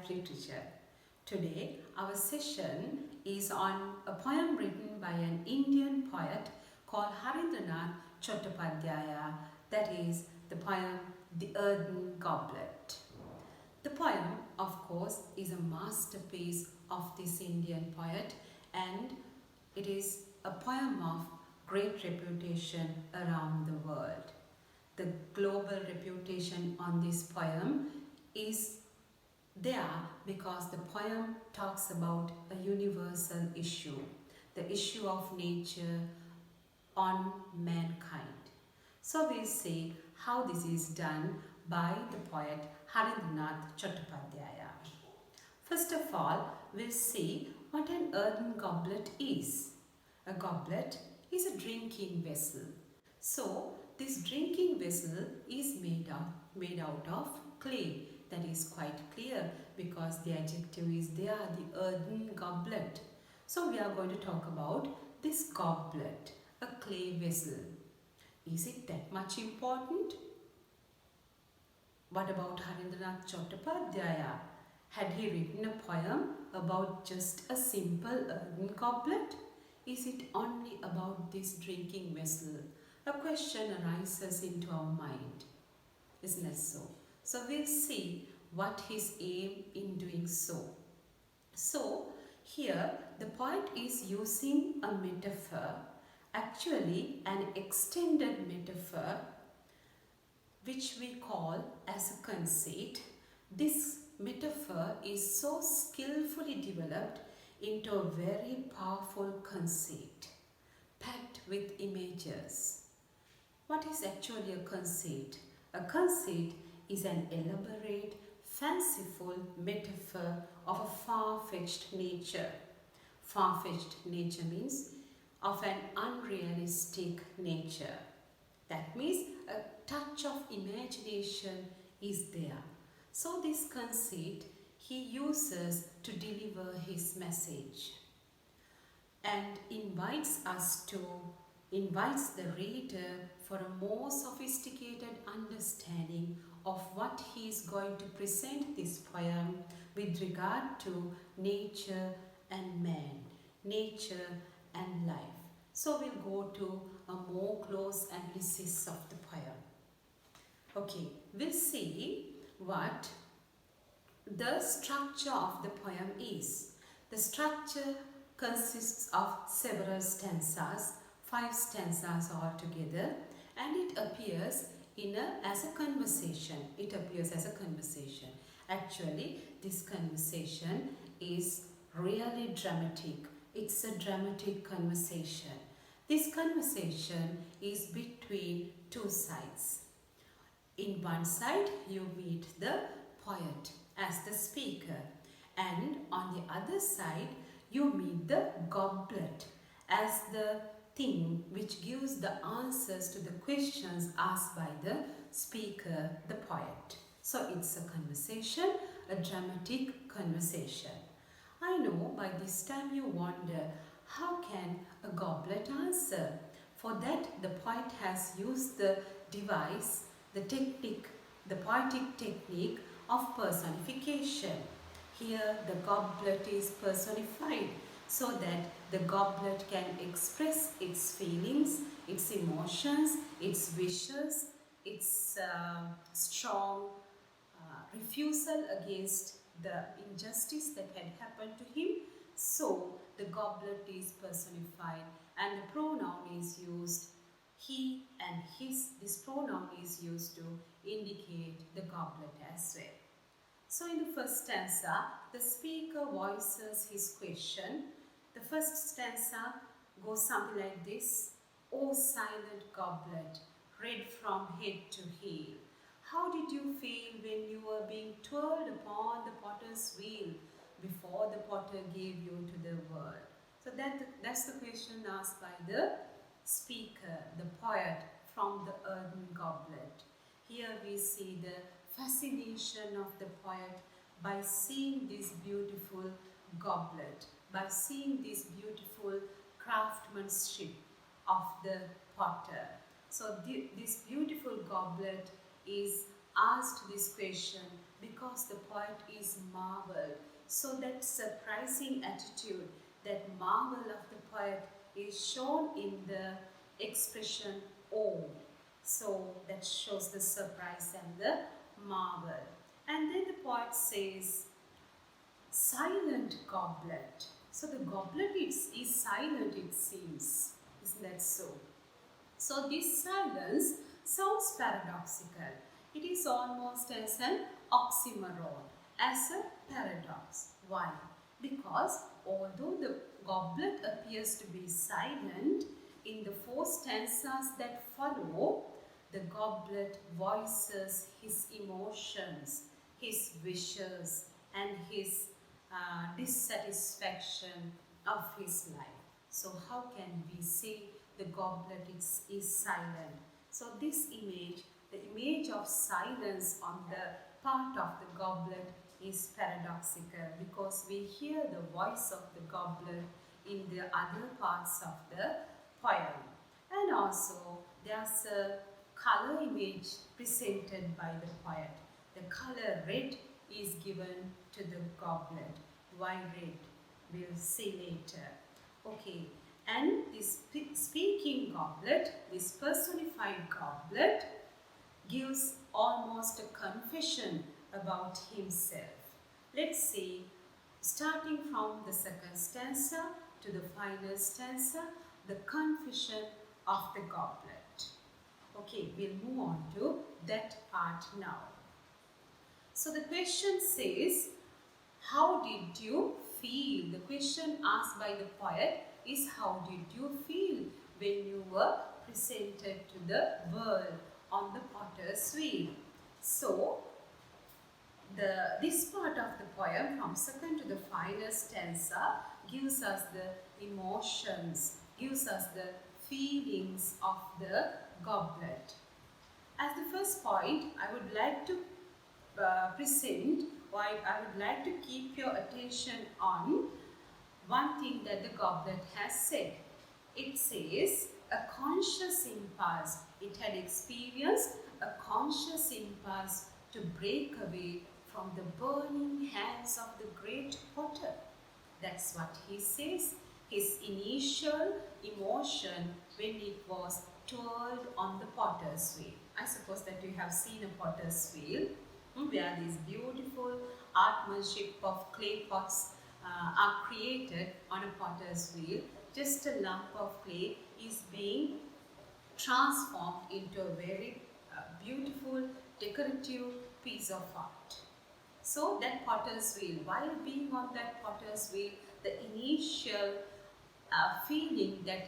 literature. Today our session is on a poem written by an Indian poet called Harindranath Chattopadhyaya, that is the poem The Earthen Goblet. The poem, of course, is a masterpiece of this Indian poet, and it is a poem of great reputation around the world. The global reputation on this poem is there because the poem talks about a universal issue, the issue of nature on mankind. So we'll see how this is done by the poet Harindranath Chattopadhyaya. First of all, we'll see what an earthen goblet is. A goblet is a drinking vessel. So this drinking vessel is made out of clay. That is quite clear because the adjective is there, the earthen goblet. So we are going to talk about this goblet, a clay vessel. Is it that much important? What about Harindranath Chattopadhyaya? Had he written a poem about just a simple earthen goblet? Is it only about this drinking vessel? A question arises into our mind. Isn't it so? So we'll see what his aim in doing so. So here the poet is using a metaphor, actually an extended metaphor, which we call as a conceit. This metaphor is so skillfully developed into a very powerful conceit, packed with images. What is actually a conceit? A conceit is an elaborate, fanciful metaphor of a far-fetched nature. Far-fetched nature means of an unrealistic nature. That means a touch of imagination is there. So this conceit he uses to deliver his message and invites the reader for a more sophisticated understanding of what he is going to present this poem with regard to nature and man, nature and life. So we'll go to a more close analysis of the poem. Okay, we'll see what the structure of the poem is. The structure consists of several stanzas, 5 stanzas altogether, and it appears as a conversation. It appears as a conversation. Actually, this conversation is really dramatic. It's a dramatic conversation. This conversation is between two sides. In one side, you meet the poet as the speaker, and on the other side, you meet the goblet as the thing which gives the answers to the questions asked by the speaker, the poet. So it's a conversation, a dramatic conversation. I know by this time you wonder, how can a goblet answer? For that, the poet has used the device, the technique, the poetic technique of personification. Here the goblet is personified so that the goblet can express its feelings, its emotions, its wishes, its strong refusal against the injustice that had happened to him. So the goblet is personified and the pronoun is used, he and his. This pronoun is used to indicate the goblet as well. So in the first stanza, the speaker voices his question. The first stanza goes something like this: O silent goblet, red from head to heel, how did you feel when you were being twirled upon the potter's wheel before the potter gave you to the world? So that's the question asked by the speaker, the poet, from the earthen goblet. Here we see the fascination of the poet by seeing this beautiful goblet, by seeing this beautiful craftsmanship of the potter. So this beautiful goblet is asked this question because the poet is marveled. So that surprising attitude, that marvel of the poet is shown in the expression "oh." So that shows the surprise and the marvel. And then the poet says, "Silent goblet." So the goblet is silent, it seems. Isn't that so? So this silence sounds paradoxical. It is almost as an oxymoron, as a paradox. Why? Because although the goblet appears to be silent, in the 4 stanzas that follow, the goblet voices his emotions, his wishes, and his dissatisfaction of his life. So how can we say the goblet is silent? So this image, the image of silence on the part of the goblet is paradoxical, because we hear the voice of the goblet in the other parts of the poem. And also there's a color image presented by the poet. The color red is given to the goblet. Why red? We'll see later. Okay, and this speaking goblet, this personified goblet, gives almost a confession about himself. Let's see, starting from the 2nd stanza to the final stanza, the confession of the goblet. Okay, we'll move on to that part now. So the question says, how did you feel? The question asked by the poet is, how did you feel when you were presented to the world on the potter's wheel? So this part of the poem, from 2nd to the final stanza, gives us the emotions, gives us the feelings of the goblet. As the first point, I would like to present, or I would like to keep your attention on one thing that the goblet has said. It says, a conscious impulse. It had experienced a conscious impulse to break away from the burning hands of the great potter. That's what he says. His initial emotion when it was twirled on the potter's wheel. I suppose that you have seen a potter's wheel, where these beautiful artmanship of clay pots are created on a potter's wheel. Just a lump of clay is being transformed into a very beautiful decorative piece of art. So that potter's wheel, while being on that potter's wheel, the initial feeling that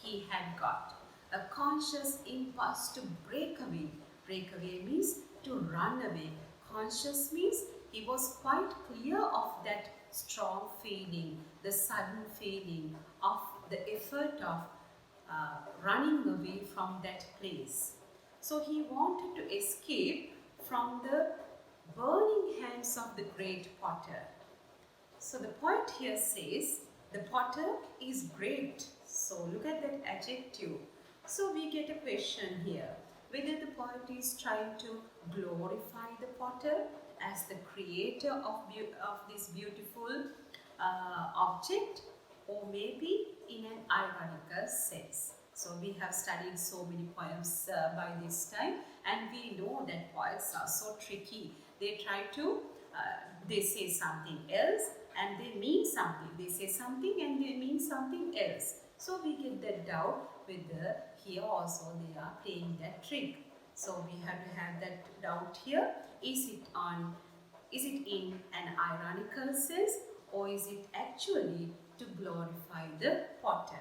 he had got, a conscious impulse to break away. Break away means to run away. Conscious means he was quite clear of that strong feeling, the sudden feeling of the effort of running away from that place. So he wanted to escape from the burning hands of the great potter. So the poet here says, the potter is great. So look at that adjective. So we get a question here, whether the poet is trying to glorify the potter as the creator of this beautiful object, or maybe in an ironical sense. So we have studied so many poems by this time, and we know that poets are so tricky. They try to, they say something else and they mean something. They say something and they mean something else. So we get that doubt with the, here also they are playing that trick. So we have to have that doubt here. Is it in an ironical sense, or is it actually to glorify the potter?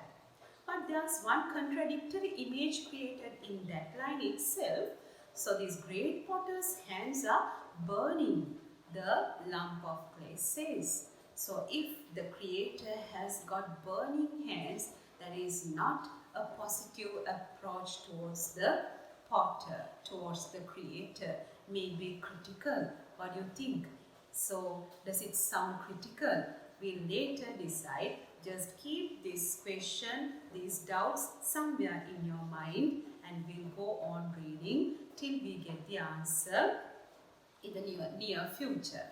But there's one contradictory image created in that line itself. So this great potter's hands are burning, the lump of clay says. So if the creator has got burning hands, that is not a positive approach towards the potter, towards the creator, may be critical. What do you think? So does it sound critical? We'll later decide. Just keep this question, these doubts somewhere in your mind, and we'll go on reading till we get the answer. in the near future.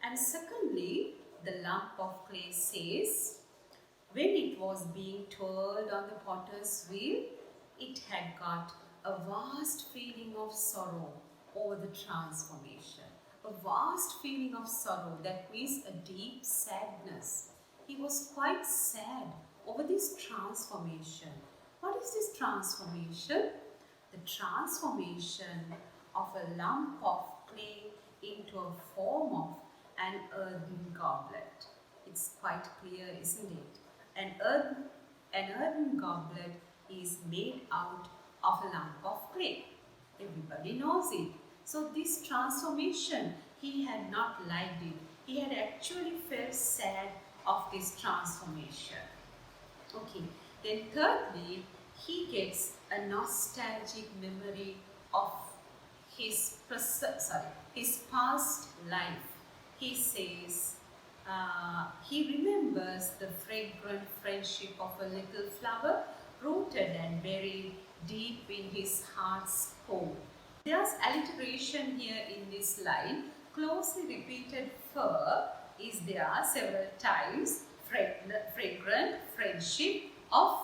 And secondly, the lump of clay says, when it was being twirled on the potter's wheel, it had got a vast feeling of sorrow over the transformation. A vast feeling of sorrow, that means a deep sadness. He was quite sad over this transformation. What is this transformation? The transformation of a lump of clay into a form of an earthen goblet. It's quite clear, isn't it? An earthen goblet is made out of a lump of clay. Everybody knows it. So this transformation, he had not liked it. He had actually felt sad of this transformation. Okay. Then thirdly, he gets a nostalgic memory of his past life. He says, he remembers the fragrant friendship of a little flower rooted and buried deep in his heart's core. There's alliteration here in this line. Closely repeated fir is there several times. Fragrant friendship of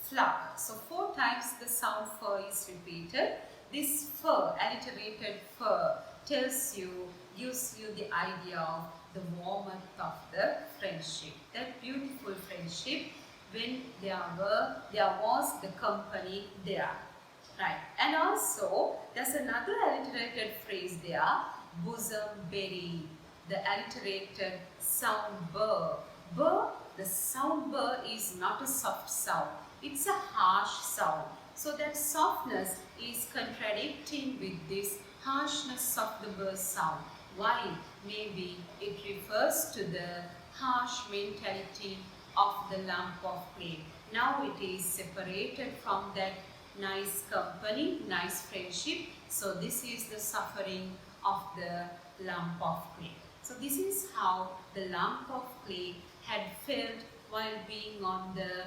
flower. So 4 times the sound fir is repeated. This fir, alliterated fir, gives you the idea of the warmth of the friendship, that beautiful friendship when there was the company there, right? And also there's another alliterated phrase there, bosom buried, the alliterated sound burr. Burr, the sound burr is not a soft sound, it's a harsh sound. So that softness is contradicting with this harshness of the burr sound. Why? Maybe it refers to the harsh mentality of the lump of clay. Now it is separated from that nice company, nice friendship. So this is the suffering of the lump of clay. So this is how the lump of clay had felt while being on the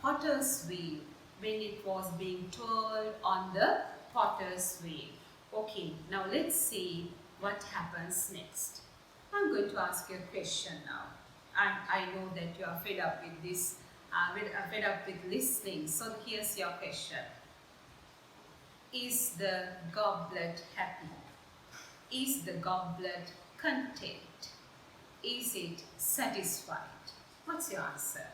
potter's wheel, when it was being twirled on the potter's wheel. Okay, now let's see what happens next. I'm going to ask you a question now. And I know that you are fed up with this, fed up with listening. So here's your question. Is the goblet happy? Is the goblet content? Is it satisfied? What's your answer?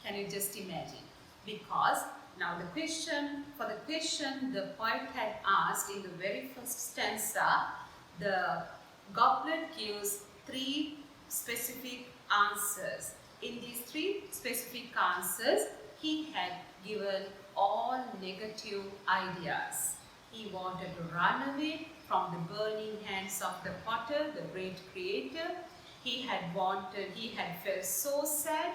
Can you just imagine? Because now the question the poet had asked in the very first stanza, the goblet gives 3 specific answers. In these 3 specific answers, he had given all negative ideas. He wanted to run away from the burning hands of the potter, the great creator. He had felt so sad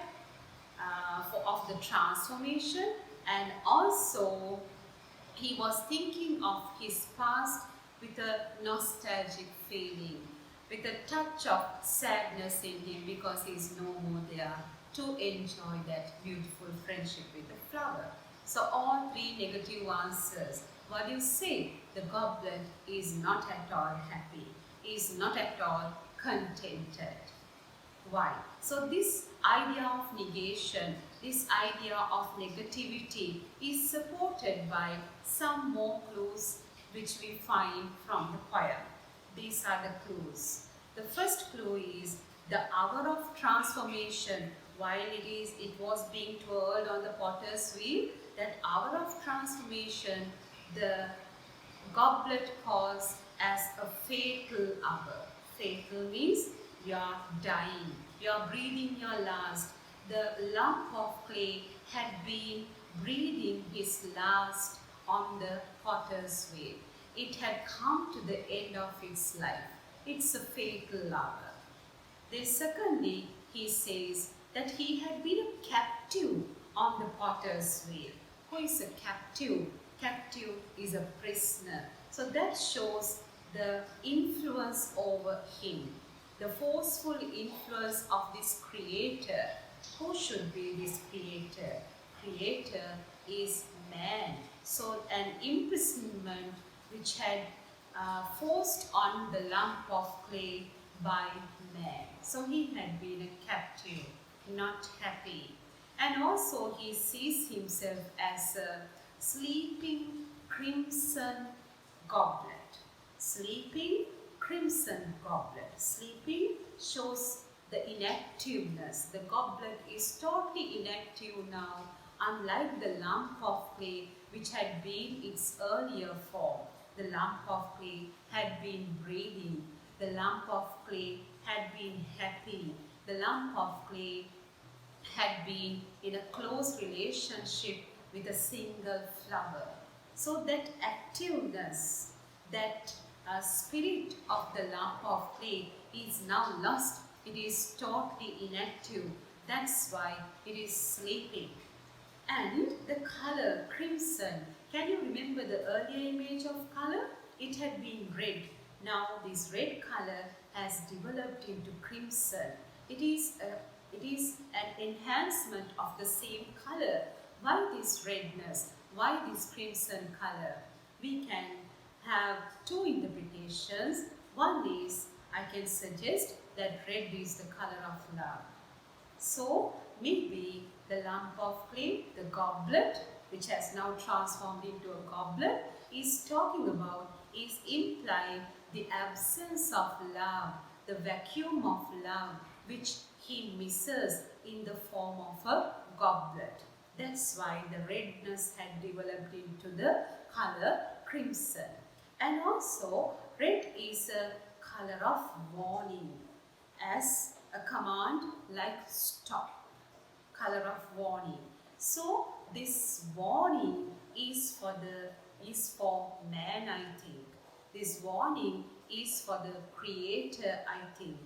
of the transformation, and also he was thinking of his past with a nostalgic feeling, with a touch of sadness in him, because he is no more there to enjoy that beautiful friendship with the flower. So all 3 negative answers. What do you say? The goblet is not at all happy, is not at all contented. Why? So this idea of negation, this idea of negativity is supported by some more clues which we find from the poem. These are the clues. The first clue is the hour of transformation. While it was being twirled on the potter's wheel, that hour of transformation, the goblet calls as a fatal hour. Fatal means you are dying, you are breathing your last. The lump of clay had been breathing his last on the potter's wheel. It had come to the end of its life. It's a fatal hour. Then secondly, he says that he had been a captive on the potter's wheel. Who is a captive? Captive is a prisoner. So that shows the influence over him, the forceful influence of this creator. Who should be this creator? Creator is man. So an imprisonment which had forced on the lump of clay by man. So he had been a captive, not happy. And also he sees himself as a sleeping crimson goblet. Sleeping crimson goblet. Sleeping shows the inactiveness. The goblet is totally inactive now, unlike the lump of clay which had been its earlier form. The lump of clay had been breathing. The lump of clay had been happy. The lump of clay had been in a close relationship with a single flower. So that activeness, that spirit of the lump of clay is now lost. It is totally inactive. That's why it is sleeping. And the color crimson, can you remember the earlier image of color? It had been red. Now this red color has developed into crimson. It is an enhancement of the same color. Why this redness? Why this crimson color? We can have two interpretations. One is, I can suggest that red is the color of love. So maybe the lump of clay, the goblet, which has now transformed into a goblet, is talking about, is implying the absence of love, the vacuum of love, which he misses in the form of a goblet. That's why the redness had developed into the color crimson. And also, red is a color of warning, as a command like stop, color of warning. So this warning is for man, I think. This warning is for the creator, I think.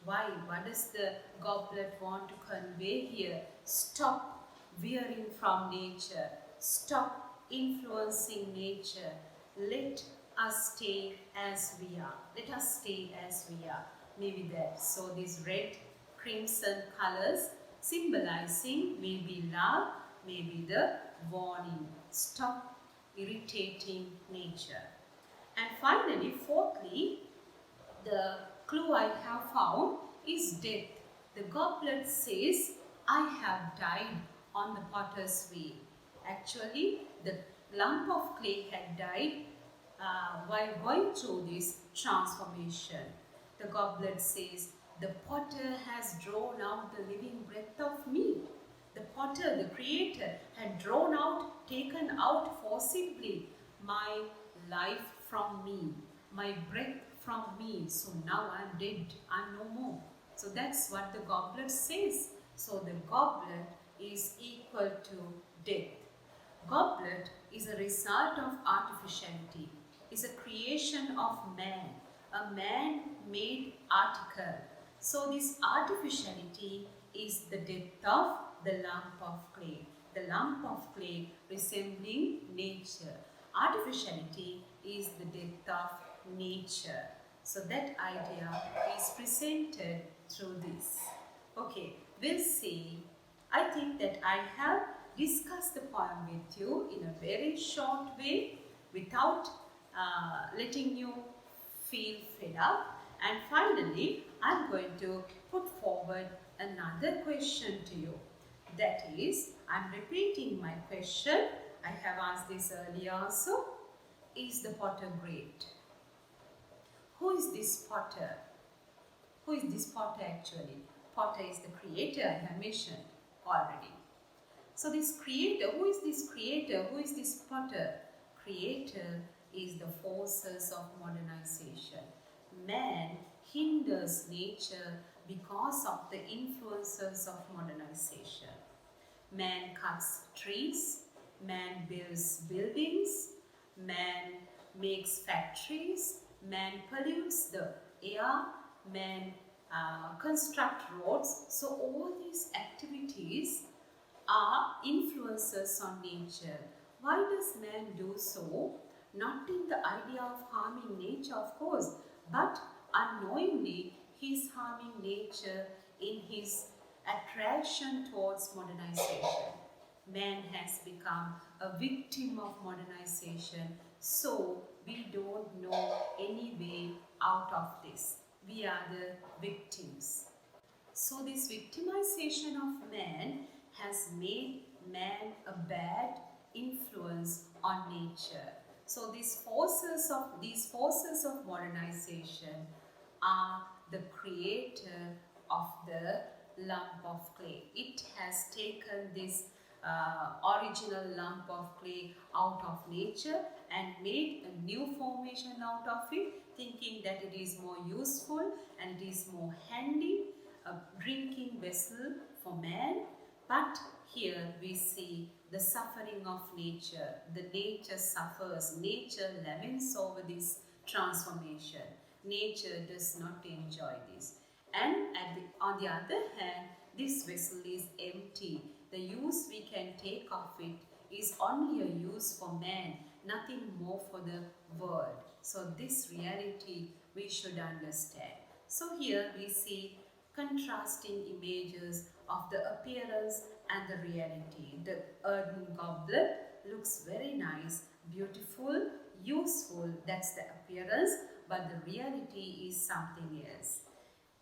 Why? What does the goblet want to convey here? Stop veering from nature. Stop influencing nature. Let us stay as we are. Let us stay as we are. Maybe that. So these red, crimson colors symbolizing maybe love, maybe the warning. Stop irritating nature. And finally, fourthly, the clue I have found is death. The goblet says, I have died on the potter's wheel. Actually, the lump of clay had died while going through this transformation. The goblet says, the potter has drawn out the living breath of me. The potter, the creator, had drawn out, taken out forcibly my life from me, my breath from me. So now I am dead, I am no more. So that's what the goblet says. So the goblet is equal to death. Goblet is a result of artificiality, is a creation of man, a man-made article. So this artificiality is the death of the lump of clay. The lump of clay resembling nature. Artificiality is the death of nature. So that idea is presented through this. Okay, we'll see. I think that I have discussed the poem with you in a very short way without letting you feel fed up. And finally, I'm going to put forward another question to you. That is, I'm repeating my question. I have asked this earlier also. Is the potter great? Who is this potter? Who is this potter actually? Potter is the creator I have mentioned already. So this creator, who is this creator? Who is this potter? Creator is the forces of modernization. Man hinders nature because of the influences of modernization. Man cuts trees, man builds buildings, man makes factories, man pollutes the air, man constructs roads. So all these activities are influences on nature. Why does man do so? Not in the idea of harming nature, of course, but unknowingly he is harming nature in his attraction towards modernization. Man has become a victim of modernization, So we don't know any way out of this. We are the victims. So this victimization of man has made man a bad influence on nature. So these forces of modernization are the creator of the lump of clay. It has taken this original lump of clay out of nature and made a new formation out of it, thinking that it is more useful and it is more handy, a drinking vessel for man. But here we see the suffering of nature. The nature suffers. Nature laments over this transformation. Nature does not enjoy this. And on the other hand, this vessel is empty. The use we can take of it is only a use for man, nothing more for the world. So this reality we should understand. So here we see contrasting images of the appearance and the reality. The earthen goblet looks very nice, beautiful, useful, that's the appearance, but the reality is something else.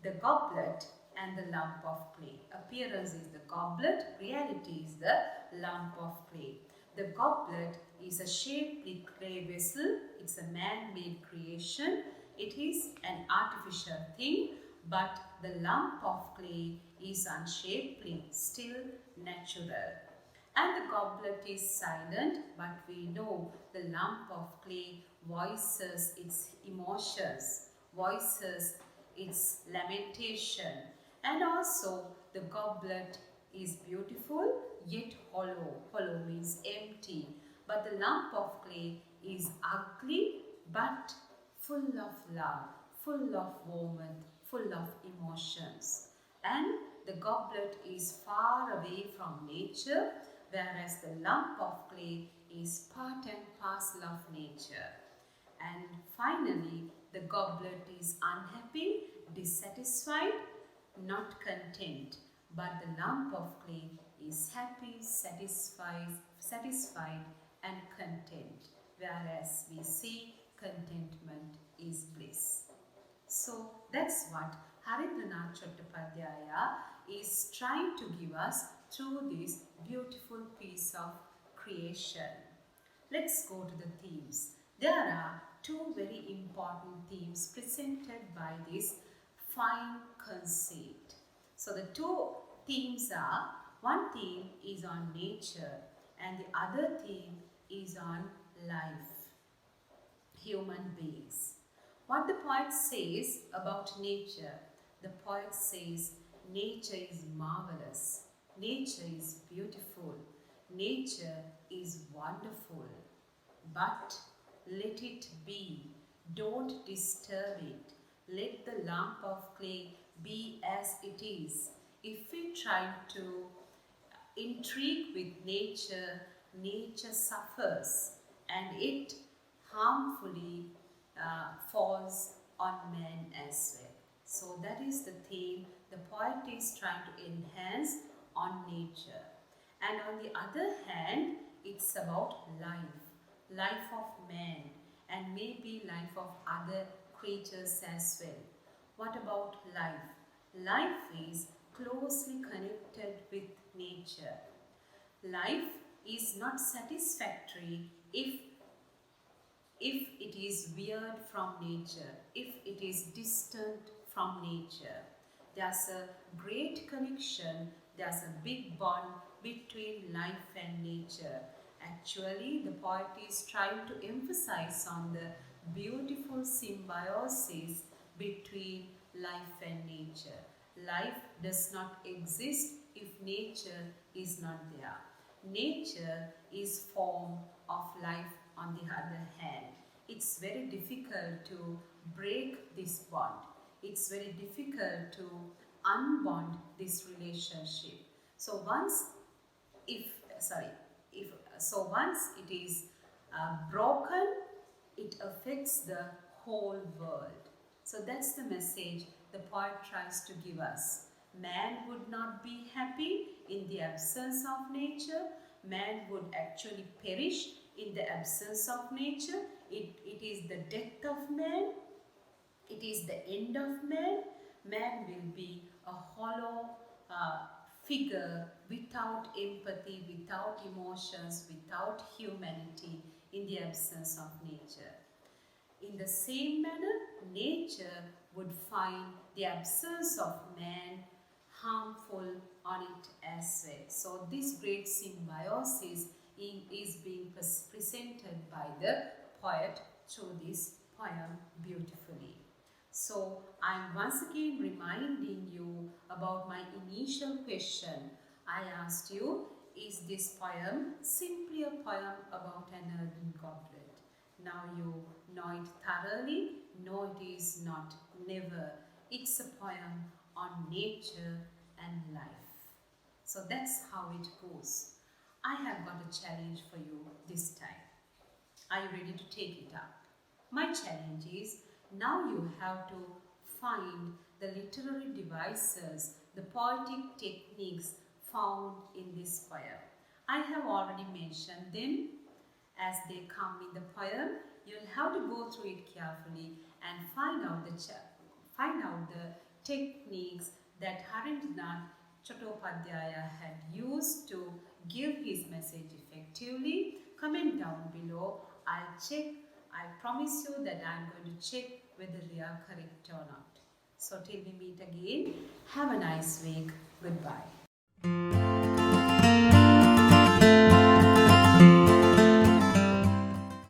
The goblet and the lump of clay. Appearance is the goblet, reality is the lump of clay. The goblet is a shapely clay vessel. It's a man-made creation. It is an artificial thing, but the lump of clay is unshapely, still natural. And the goblet is silent, but we know the lump of clay voices its emotions, voices its lamentation. And also the goblet is beautiful yet hollow. Hollow means empty. But the lump of clay is ugly but full of love, full of warmth, full of emotions. And the goblet is far away from nature, whereas the lump of clay is part and parcel of nature. And finally, the goblet is unhappy, dissatisfied, not content. But the lump of clay is happy, satisfied and content. Whereas we see contentment is bliss. So that's what Harindranath Chattopadhyaya is trying to give us through this beautiful piece of creation. Let's go to the themes. There are two very important themes presented by this fine conceit. So the two themes are, one theme is on nature and the other theme is on life, human beings. What the poet says about nature, the poet says nature is marvelous, nature is beautiful, nature is wonderful, but let it be, don't disturb it, let the lump of clay be as it is. If we try to intrigue with nature, nature suffers and it harmfully falls on man as well. So that is the theme the poet is trying to enhance on nature. And on the other hand, it's about life, life of man and maybe life of other creatures as well. What about life? Life is closely connected with nature. Life is not satisfactory if it is veered from nature, if it is distant from nature. There's a great connection, there's a big bond between life and nature. Actually, the poet is trying to emphasize on the beautiful symbiosis between life and nature. Life does not exist if nature is not there. Nature is form of life on the other hand. It's very difficult to break this bond. It's very difficult to unbond this relationship. So once once it is broken, it affects the whole world. So that's the message the poet tries to give us. Man would not be happy in the absence of nature. Man would actually perish In the absence of nature, it is the death of man, it is the end of man. Man will be a hollow figure without empathy, without emotions, without humanity in the absence of nature. In the same manner, nature would find the absence of man harmful on it as well. So this great symbiosis is being presented by the poet through this poem beautifully. So I am once again reminding you about my initial question. I asked you, is this poem simply a poem about an earthen goblet? Now you know it thoroughly. No, it is not. Never. It's a poem on nature and life. So that's how it goes. I have got a challenge for you this time. Are you ready to take it up? My challenge is, now you have to find the literary devices, the poetic techniques found in this poem. I have already mentioned them as they come in the poem. You'll have to go through it carefully and find out the techniques that Harindranath Chattopadhyaya had used to give his message effectively. Comment down below. I'll check. I promise you that I'm going to check whether they are correct or not. So till we meet again, have a nice week. Goodbye.